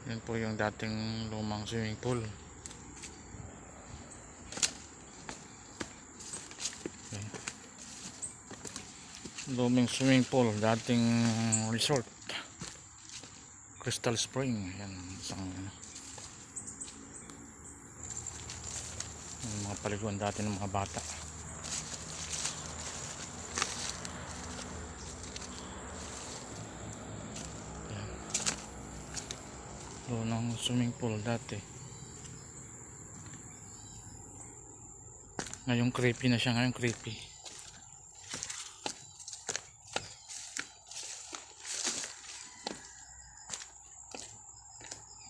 Yan po yung dating lumang swimming pool. Okay. Lumang swimming pool, dating resort, Crystal Spring. Yan, isang mga paliguan dati ng mga bata. Yan. Lumang swimming pool dati. Ngayon creepy na siya, ngayon creepy.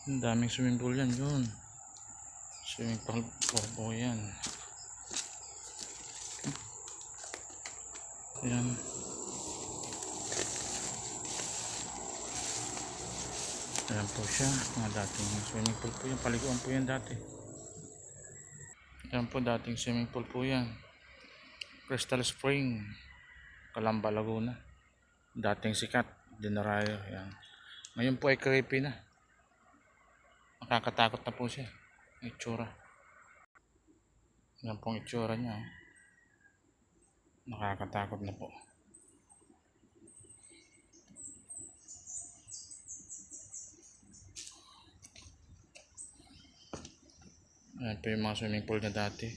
Ang daming swimming pool yan, yun. Swimming pool po yan. Ayan. Ayan po siya, mga dating swimming pool po yan. Paliguan po yan dati. Ayan po, dating swimming pool po yan. Crystal Spring, Calamba, Laguna. Dating sikat, Dinarayo. Ayan. Ngayon po ay creepy na. Nakakatakot na po siya. Itsura. Yan pong itsura niya. Nakakatakot na po. Yan po yung mga swimming pool na dati.